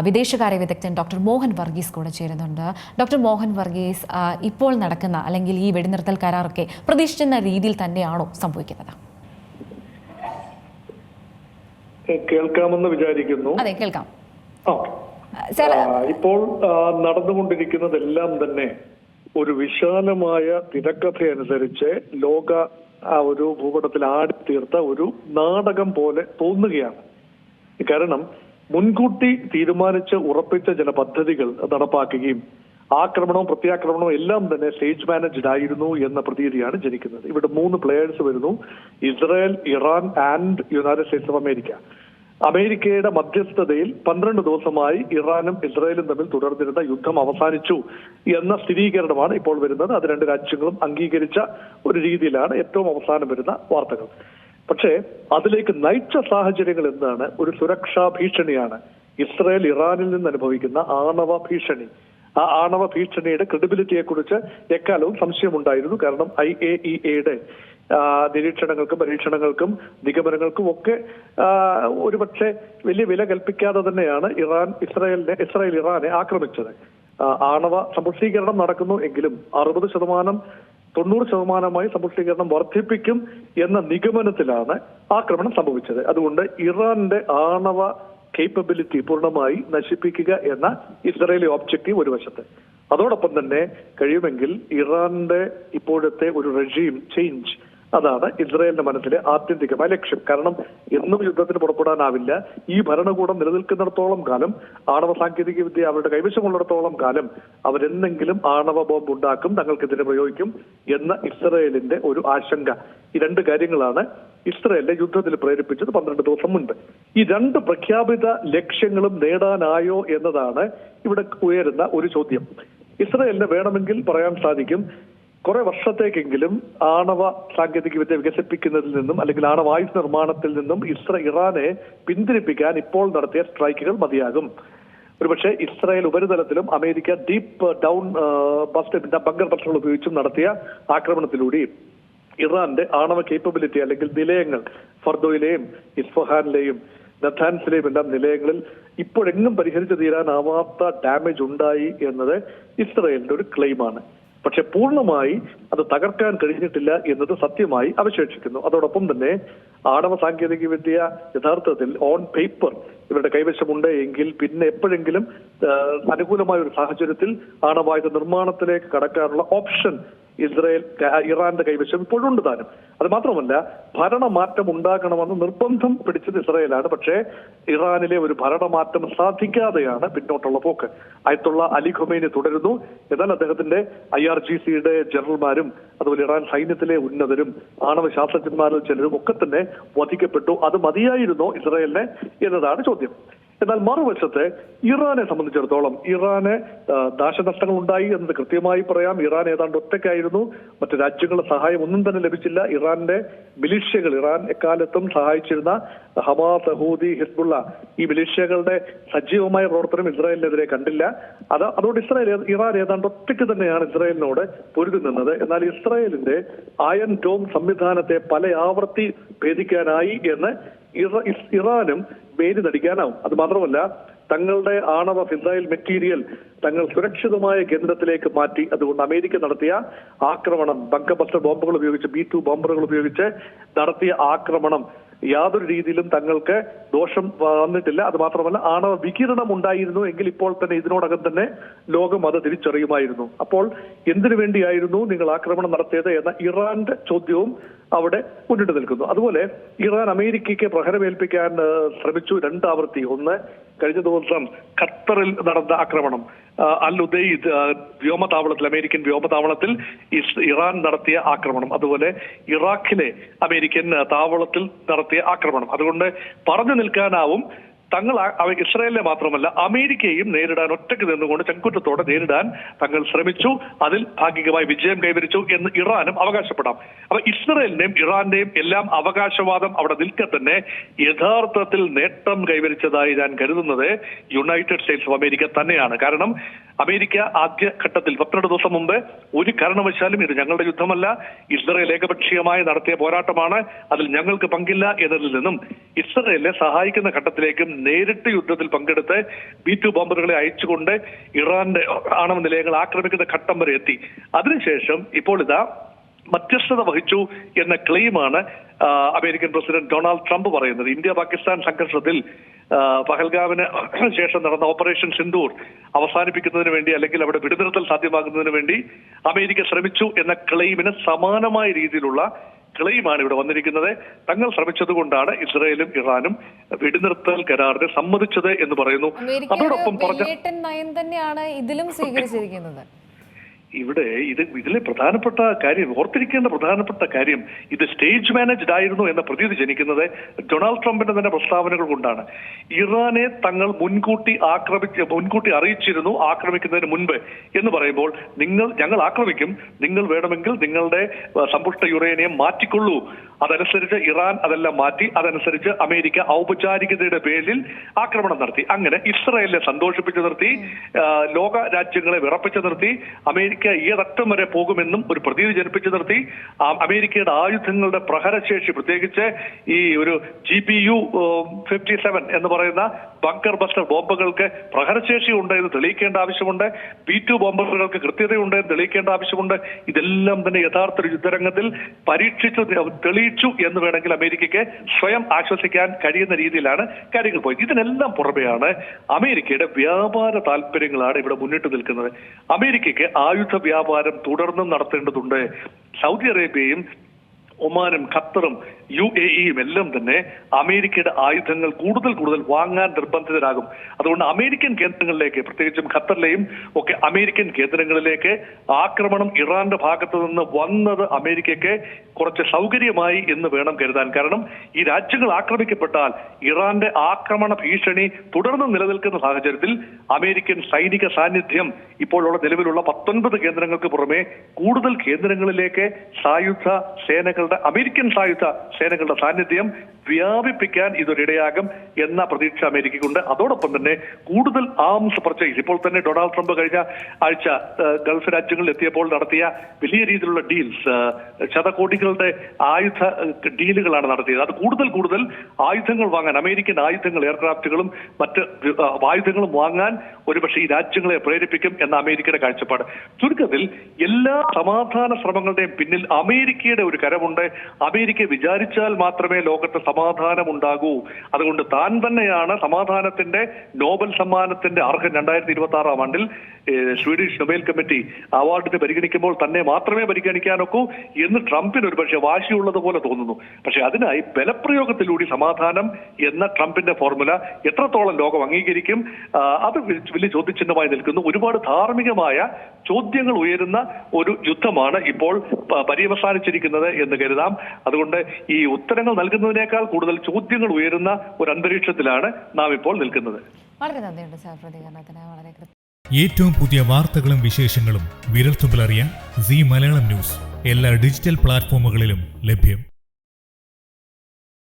വിദേശകാര്യ വിദഗ്ധൻ ഡോക്ടർ മോഹൻ വർഗീസ് കൂടെ ചേരുന്നുണ്ട്. ഡോക്ടർ മോഹൻ വർഗീസ്, ഇപ്പോൾ നടക്കുന്ന അല്ലെങ്കിൽ ഈ വെടിനിർത്തൽ കരാറൊക്കെ പ്രതീക്ഷിക്കുന്ന രീതിയിൽ തന്നെയാണോ സംഭവിക്കുന്നത്? കേൾക്കാമെന്ന് വിചാരിക്കുന്നു. അതെ, കേൾക്കാം. ഇപ്പോൾ നടന്നുകൊണ്ടിരിക്കുന്നതെല്ലാം തന്നെ ഒരു വിശാലമായ തിരക്കഥയനുസരിച്ച് ലോക ഒരു ഭൂപടത്തിൽ ആടിത്തീർത്ത ഒരു നാടകം പോലെ തോന്നുകയാണ്. കാരണം മുൻകൂട്ടി തീരുമാനിച്ച് ഉറപ്പിച്ച ചില പദ്ധതികൾ നടപ്പാക്കുകയും ആക്രമണവും പ്രത്യാക്രമണവും എല്ലാം തന്നെ സ്റ്റേജ് മാനേജ്ഡ് ആയിരുന്നു എന്ന പ്രതീതിയാണ് ജനിക്കുന്നത്. ഇവിടെ 3 പ്ലേയേഴ്സ് വരുന്നു: Israel, Iran and United States of America. അമേരിക്കയുടെ മധ്യസ്ഥതയിൽ 12 ദിവസമായി ഇറാനും ഇസ്രായേലും തമ്മിൽ തുടർന്നിരുന്ന യുദ്ധം അവസാനിച്ചു എന്ന സ്ഥിരീകരണമാണ് ഇപ്പോൾ വരുന്നത്. അത് 2 രാജ്യങ്ങളും അംഗീകരിച്ച ഒരു രീതിയിലാണ് ഏറ്റവും അവസാനം വരുന്ന വാർത്തകൾ. പക്ഷേ അതിലേക്ക് നയിച്ച സാഹചര്യങ്ങൾ എന്താണ്? ഒരു സുരക്ഷാ ഭീഷണിയാണ് ഇസ്രായേൽ ഇറാനിൽ നിന്ന് അനുഭവിക്കുന്ന ആണവ ഭീഷണി. ആ ആണവ ഭീഷണിയുടെ ക്രെഡിബിലിറ്റിയെ കുറിച്ച് എക്കാലവും സംശയമുണ്ടായിരുന്നു. കാരണം IAEAയുടെ നിരീക്ഷണങ്ങൾക്കും പരീക്ഷണങ്ങൾക്കും നിഗമനങ്ങൾക്കും ഒക്കെ ഒരുപക്ഷെ വലിയ വില കൽപ്പിക്കാതെ തന്നെയാണ് ഇസ്രായേൽ ഇറാനെ ആക്രമിച്ചത്. ആണവ സമ്പുഷ്ടീകരണം നടക്കുന്നു എങ്കിലും 60%-90% സമ്പുഷ്ടീകരണം വർദ്ധിപ്പിക്കും എന്ന നിഗമനത്തിലാണ് ആക്രമണം സംഭവിച്ചത്. അതുകൊണ്ട് ഇറാന്റെ ആണവ കേപ്പബിലിറ്റി പൂർണ്ണമായി നശിപ്പിക്കുക എന്ന ഇസ്രായേലി ഒബ്ജക്റ്റീവ് ഒരു വശത്ത്, അതോടൊപ്പം തന്നെ കഴിയുമെങ്കിൽ ഇറാന്റെ ഇപ്പോഴത്തെ ഒരു റെജീം ചേഞ്ച്, അതാണ് ഇസ്രായേലിന്റെ മനസ്സിലെ ആത്യന്തികമായ ലക്ഷ്യം. കാരണം എന്നും യുദ്ധത്തിന് പുറപ്പെടാനാവില്ല. ഈ ഭരണകൂടം നിലനിൽക്കുന്നിടത്തോളം കാലം, ആണവ സാങ്കേതിക വിദ്യ അവരുടെ കൈവശമുള്ളിടത്തോളം കാലം അവരെന്തെങ്കിലും ആണവ ബോംബ് ഉണ്ടാക്കും, തങ്ങൾക്കെതിരെ പ്രയോഗിക്കും എന്ന ഇസ്രായേലിന്റെ ഒരു ആശങ്ക. ഈ 2 കാര്യങ്ങളാണ് ഇസ്രായേലിനെ യുദ്ധത്തിൽ പ്രേരിപ്പിച്ചത് 12 ദിവസം മുൻപ്. ഈ 2 പ്രഖ്യാപിത ലക്ഷ്യങ്ങളും നേടാനായോ എന്നതാണ് ഇവിടെ ഉയരുന്ന ഒരു ചോദ്യം. ഇസ്രായേലിന് വേണമെങ്കിൽ പറയാൻ സാധിക്കും, കുറെ വർഷത്തേക്കെങ്കിലും ആണവ സാങ്കേതിക വിദ്യ വികസിപ്പിക്കുന്നതിൽ നിന്നും അല്ലെങ്കിൽ ആണവായുധ നിർമ്മാണത്തിൽ നിന്നും ഇറാനെ പിന്തിരിപ്പിക്കാൻ ഇപ്പോൾ നടത്തിയ സ്ട്രൈക്കുകൾ മതിയാകും. ഒരുപക്ഷെ ഇസ്രായേൽ ഉപരിതലത്തിലും അമേരിക്ക ഡീപ്പ് ഡൗൺ ബങ്കർ ബസ്റ്ററുകൾ ഉപയോഗിച്ചും നടത്തിയ ആക്രമണത്തിലൂടെയും ഇറാന്റെ ആണവ കേപ്പബിലിറ്റി അല്ലെങ്കിൽ നിലയങ്ങൾ, ഫർദോയിലെയും ഇസ്ഫഹാനിലെയും നഥാൻസിലെയും എല്ലാം നിലയങ്ങളിൽ ഇപ്പോഴെങ്ങും പരിഹരിച്ചു തീരാനാവാത്ത ഡാമേജ് ഉണ്ടായി എന്നത് ഇസ്രായേലിന്റെ ഒരു ക്ലെയിമാണ്. പക്ഷെ പൂർണ്ണമായി അത് തകർക്കാൻ കഴിഞ്ഞിട്ടില്ല എന്നത് സത്യമായി അവശേഷിക്കുന്നു. അതോടൊപ്പം തന്നെ ആണവ സാങ്കേതിക വിദ്യ യഥാർത്ഥത്തിൽ ഓൺ പേപ്പർ ഇവരുടെ കൈവശമുണ്ട് എങ്കിൽ പിന്നെ എപ്പോഴെങ്കിലും അനുകൂലമായ ഒരു സാഹചര്യത്തിൽ ആണവായുധ നിർമ്മാണത്തിലേക്ക് കടക്കാനുള്ള ഓപ്ഷൻ ഇറാന്റെ കൈവശം ഇപ്പോഴുണ്ട് താനും. അത് മാത്രമല്ല, ഭരണമാറ്റം ഉണ്ടാകണമെന്ന് നിർബന്ധം പിടിച്ചത് ഇസ്രായേലാണ്. പക്ഷേ ഇറാനിലെ ഒരു ഭരണമാറ്റം സാധിക്കാതെയാണ് പിന്നോട്ടുള്ള പോക്ക്. അയത്തുള്ള അലി ഖൊമൈനി തുടരുന്നു. എന്നാൽ അദ്ദേഹത്തിന്റെ IRGCയുടെ ജനറൽമാരും അതുപോലെ ഇറാൻ സൈന്യത്തിലെ ഉന്നതരും ആണവ ശാസ്ത്രജ്ഞന്മാരിൽ ചിലരും ഒക്കെ തന്നെ വധിക്കപ്പെട്ടു. അത് മതിയായിരുന്നോ ഇസ്രായേലിനെ എന്നതാണ് ചോദ്യം. എന്നാൽ മറുവശത്ത് ഇറാനെ സംബന്ധിച്ചിടത്തോളം ഇറാന് നാശനഷ്ടങ്ങൾ ഉണ്ടായി എന്നത് കൃത്യമായി പറയാം. ഇറാൻ ഏതാണ്ട് ഒറ്റയ്ക്കായിരുന്നു, മറ്റു രാജ്യങ്ങളുടെ സഹായം ഒന്നും തന്നെ ലഭിച്ചില്ല. ഇറാന്റെ മിലിഷ്യകൾ, ഇറാൻ എക്കാലത്തും സഹായിച്ചിരുന്ന ഹമാസ്, ഹൂതി, ഹിസ്ബുള്ള, ഈ മിലിഷ്യകളുടെ സജീവമായ പ്രവർത്തനം ഇസ്രായേലിനെതിരെ കണ്ടില്ല. അതുകൊണ്ട് ഇറാൻ ഏതാണ്ട് ഒറ്റയ്ക്ക് തന്നെയാണ് ഇസ്രായേലിനോട് പൊരുതി നിന്നത്. എന്നാൽ ഇസ്രായേലിന്റെ അയൺ ഡോം സംവിധാനത്തെ പല ആവർത്തി ഭേദിക്കാനായി എന്ന് ഇറാനും വേദി നടിക്കാനാവും. അത് മാത്രമല്ല, തങ്ങളുടെ ആണവ ഫിസൈൽ മെറ്റീരിയൽ തങ്ങൾ സുരക്ഷിതമായ കേന്ദ്രത്തിലേക്ക് മാറ്റി. അതുകൊണ്ട് അമേരിക്ക നടത്തിയ ആക്രമണം, ബങ്കർ ബസ്റ്റർ ബോംബുകൾ ഉപയോഗിച്ച്, B-2 ബോംബറുകൾ ഉപയോഗിച്ച് നടത്തിയ ആക്രമണം യാതൊരു രീതിയിലും തങ്ങൾക്ക് ദോഷം വന്നിട്ടില്ല. അത് മാത്രമല്ല, ആണവ വികിരണം ഉണ്ടായിരുന്നു എങ്കിൽ ഇപ്പോൾ തന്നെ ഇതിനോടകം തന്നെ ലോകം അത് തിരിച്ചറിയുമായിരുന്നു. അപ്പോൾ എന്തിനു വേണ്ടിയായിരുന്നു നിങ്ങൾ ആക്രമണം നടത്തിയത് എന്ന ഇറാന്റെ ചോദ്യവും അവിടെ മുന്നിട്ട് നിൽക്കുന്നു. അതുപോലെ ഇറാൻ അമേരിക്കയ്ക്ക് പ്രഹരമേൽപ്പിക്കാൻ ശ്രമിച്ചു 2 ആവർത്തി. ഒന്ന്, കഴിഞ്ഞ ദിവസം ഖത്തറിൽ നടന്ന ആക്രമണം, അൽ ഉദൈദ് വ്യോമതാവളത്തിൽ, അമേരിക്കൻ വ്യോമതാവളത്തിൽ ഇറാൻ നടത്തിയ ആക്രമണം. അതുപോലെ ഇറാഖിലെ അമേരിക്കൻ താവളത്തിൽ നടത്തിയ ആക്രമണം. അതുകൊണ്ട് പറഞ്ഞു നിൽക്കാനാവും തങ്ങൾ ഇസ്രായേലിനെ മാത്രമല്ല അമേരിക്കയെയും നേരിടാൻ ഒറ്റയ്ക്ക് നിന്നുകൊണ്ട് ചങ്കുറ്റത്തോടെ നേരിടാൻ തങ്ങൾ ശ്രമിച്ചു. അതിൽ ഭാഗികമായി വിജയം കൈവരിച്ചു എന്ന് ഇറാനും അവകാശപ്പെടാം. അപ്പൊ ഇസ്രായേലിന്റെയും ഇറാന്റെയും എല്ലാം അവകാശവാദം അവിടെ നിൽക്കെ തന്നെ യഥാർത്ഥത്തിൽ നേട്ടം കൈവരിച്ചതായി ഞാൻ കരുതുന്നത് യുണൈറ്റഡ് സ്റ്റേറ്റ്സ് ഓഫ് അമേരിക്ക തന്നെയാണ്. കാരണം അമേരിക്ക ആദ്യഘട്ടത്തിൽ 12 ദിവസം മുമ്പ് ഒരു കാരണവശാലും ഇത് ഞങ്ങളുടെ യുദ്ധമല്ല, ഇസ്രായേൽ ഏകപക്ഷീയമായി നടത്തിയ പോരാട്ടമാണ്, അതിൽ ഞങ്ങൾക്ക് പങ്കില്ല എന്നതിൽ നിന്നും ഇസ്രായേലിനെ സഹായിക്കുന്ന ഘട്ടത്തിലേക്കും നേരിട്ട് യുദ്ധത്തിൽ പങ്കെടുത്ത് B-2 ബോംബറുകളെ അയച്ചുകൊണ്ട് ഇറാന്റെ ആണവ നിലയങ്ങൾ ആക്രമിക്കുന്ന ഘട്ടം വരെ എത്തി. അതിനുശേഷം ഇപ്പോൾ ഇതാ മധ്യസ്ഥത വഹിച്ചു എന്ന ക്ലെയിമാണ് അമേരിക്കൻ പ്രസിഡന്റ് ഡൊണാൾഡ് ട്രംപ് പറയുന്നത്. ഇന്ത്യ പാകിസ്ഥാൻ സംഘർഷത്തിൽ പഹൽഗാമിന് ശേഷം നടന്ന ഓപ്പറേഷൻ സിന്ദൂർ അവസാനിപ്പിക്കുന്നതിന് വേണ്ടി അല്ലെങ്കിൽ അവിടെ വെടിനിർത്തൽ സാധ്യമാക്കുന്നതിന് വേണ്ടി അമേരിക്ക ശ്രമിച്ചു എന്ന ക്ലെയിമിന് സമാനമായ രീതിയിലുള്ള ക്ലെയിമാണ് ഇവിടെ വന്നിരിക്കുന്നത്. തങ്ങൾ ശ്രമിച്ചതുകൊണ്ടാണ് ഇസ്രായേലും ഇറാനും വെടിനിർത്തൽ കരാറിന് സമ്മതിച്ചത് എന്ന് പറയുന്നു. അതോടൊപ്പം നയം തന്നെയാണ് ഇതിലും സ്വീകരിച്ചിരിക്കുന്നത്. ഇതിലെ പ്രധാനപ്പെട്ട കാര്യം, ഓർത്തിരിക്കേണ്ട പ്രധാനപ്പെട്ട കാര്യം, ഇത് സ്റ്റേജ് മാനേജ്ഡ് ആയിരുന്നു എന്ന പ്രതീതി ജനിക്കുന്നത് ഡൊണാൾഡ് ട്രംപിന്റെ തന്നെ പ്രസ്താവനകൾ കൊണ്ടാണ്. ഇറാനെ തങ്ങൾ മുൻകൂട്ടി അറിയിച്ചിരുന്നു ആക്രമിക്കുന്നതിന് മുൻപ് എന്ന് പറയുമ്പോൾ ഞങ്ങൾ ആക്രമിക്കും, നിങ്ങൾ വേണമെങ്കിൽ നിങ്ങളുടെ സമ്പുഷ്ട യുറേനിയം മാറ്റിക്കൊള്ളൂ. അതനുസരിച്ച് ഇറാൻ അതെല്ലാം മാറ്റി, അതനുസരിച്ച് അമേരിക്ക ഔപചാരികതയുടെ പേരിൽ ആക്രമണം നടത്തി. അങ്ങനെ ഇസ്രായേലിനെ സന്തോഷിപ്പിച്ചു നിർത്തി, ലോക രാജ്യങ്ങളെ വിറപ്പിച്ചു നിർത്തി, അമേരിക്ക ഏതറ്റം വരെ പോകുമെന്നും ഒരു പ്രതീതി ജനിപ്പിച്ചു നിർത്തി. അമേരിക്കയുടെ ആയുധങ്ങളുടെ പ്രഹരശേഷി, പ്രത്യേകിച്ച് ഈ ഒരു GPU-57 എന്ന് പറയുന്ന ബങ്കർ ബസ്റ്റർ ബോംബുകൾക്ക് പ്രഹരശേഷി ഉണ്ട് എന്ന് തെളിയിക്കേണ്ട ആവശ്യമുണ്ട്. B-2 ബോംബുകൾക്ക് കൃത്യതയുണ്ട് എന്ന് തെളിയിക്കേണ്ട ആവശ്യമുണ്ട്. ഇതെല്ലാം തന്നെ യഥാർത്ഥ യുദ്ധരംഗത്തിൽ തെളിയിച്ചു എന്ന് വേണമെങ്കിൽ അമേരിക്കയ്ക്ക് സ്വയം ആശ്വസിക്കാൻ കഴിയുന്ന രീതിയിലാണ് കാര്യങ്ങൾ പോയത്. ഇതിനെല്ലാം പുറമെയാണ് അമേരിക്കയുടെ വ്യാപാര താല്പര്യങ്ങളാണ് ഇവിടെ മുന്നിട്ട് നിൽക്കുന്നത്. അമേരിക്കയ്ക്ക് ആയുധ വ്യാപാരം തുടർന്നും നടത്തേണ്ടതുണ്ട്. സൗദി അറേബ്യയും ഒമാനും ഖത്തറും UAE-യും എല്ലാം തന്നെ അമേരിക്കയുടെ ആയുധങ്ങൾ കൂടുതൽ വാങ്ങാൻ നിർബന്ധിതരാകും. അതുകൊണ്ട് അമേരിക്കൻ കേന്ദ്രങ്ങളിലേക്ക്, പ്രത്യേകിച്ചും ഖത്തറിലെയും ഒക്കെ അമേരിക്കൻ കേന്ദ്രങ്ങളിലേക്ക് ആക്രമണം ഇറാന്റെ ഭാഗത്ത് നിന്ന് വന്നത് അമേരിക്കയ്ക്ക് കുറച്ച് സൗകര്യമായി എന്ന് വേണം കരുതാൻ. കാരണം ഈ രാജ്യങ്ങൾ ആക്രമിക്കപ്പെട്ടാൽ ഇറാന്റെ ആക്രമണ ഭീഷണി തുടർന്ന് നിലനിൽക്കുന്ന സാഹചര്യത്തിൽ അമേരിക്കൻ സൈനിക സാന്നിധ്യം ഇപ്പോഴുള്ള നിലവിലുള്ള 19 കേന്ദ്രങ്ങൾക്ക് പുറമെ കൂടുതൽ കേന്ദ്രങ്ങളിലേക്ക് അമേരിക്കൻ സായുധ സേനകളുടെ സാന്നിധ്യം വ്യാപിപ്പിക്കാൻ ഇതൊരിടയാകും എന്ന പ്രതീക്ഷ അമേരിക്കയ്ക്കുണ്ട്. അതോടൊപ്പം തന്നെ കൂടുതൽ ആംസ് പർച്ചേസ്, ഇപ്പോൾ തന്നെ ഡൊണാൾഡ് ട്രംപ് കഴിഞ്ഞ ആഴ്ച ഗൾഫ് രാജ്യങ്ങളിൽ എത്തിയപ്പോൾ നടത്തിയ വലിയ രീതിയിലുള്ള ഡീൽസ്, ശതകോടികളുടെ ആയുധ ഡീലുകളാണ് നടത്തിയത്. അത് കൂടുതൽ ആയുധങ്ങൾ വാങ്ങാൻ, അമേരിക്കൻ ആയുധങ്ങൾ, എയർക്രാഫ്റ്റുകളും മറ്റ് ആയുധങ്ങളും വാങ്ങാൻ ഒരുപക്ഷെ ഈ രാജ്യങ്ങളെ പ്രേരിപ്പിക്കും എന്ന അമേരിക്കയുടെ കാഴ്ചപ്പാട്. ചുരുക്കത്തിൽ എല്ലാ സമാധാന ശ്രമങ്ങളുടെയും പിന്നിൽ അമേരിക്കയുടെ ഒരു കരമുണ്ട്. അമേരിക്ക വിചാരിച്ചാൽ മാത്രമേ ലോകത്ത് സമാധാനം ഉണ്ടാകൂ. അതുകൊണ്ട് താൻ തന്നെയാണ് സമാധാനത്തിന്റെ നോബൽ സമ്മാനത്തിന്റെ അർഹൻ. 2026 ആണ്ടിൽ സ്വീഡിഷ് നൊബേൽ കമ്മിറ്റി അവാർഡിന് പരിഗണിക്കുമ്പോൾ തന്നെ മാത്രമേ പരിഗണിക്കാനൊക്കൂ എന്ന് ട്രംപിന് ഒരുപക്ഷെ വാശിയുള്ളത് പോലെ തോന്നുന്നു. പക്ഷെ അതിനായി ബലപ്രയോഗത്തിലൂടെ സമാധാനം എന്ന ട്രംപിന്റെ ഫോർമുല എത്രത്തോളം ലോകം അംഗീകരിക്കും, അത് വലിയ ചോദ്യചിഹ്നമായി നിൽക്കുന്നു. ഒരുപാട് ധാർമ്മികമായ ചോദ്യങ്ങൾ ഉയരുന്ന ഒരു യുദ്ധമാണ് ഇപ്പോൾ പര്യവസാനിച്ചിരിക്കുന്നത് എന്ന് കരുതാം. അതുകൊണ്ട് ഈ ഉത്തരങ്ങൾ നൽകുന്നതിനേക്കാൾ കൂടുതൽ ചോദ്യങ്ങൾ ഉയരുന്ന ഒരു അന്തരീക്ഷത്തിലാണ് നാം ഇപ്പോൾ നിൽക്കുന്നത്. വളരെ നന്ദിയുണ്ട് സാർ പ്രതികരണത്തിന്. വളരെ ഏറ്റവും പുതിയ വാർത്തകളും വിശേഷങ്ങളും വിരൽത്തുമ്പിലറിയാൻ സീ മലയാളം ന്യൂസ് എല്ലാ ഡിജിറ്റൽ പ്ലാറ്റ്ഫോമുകളിലും ലഭ്യം.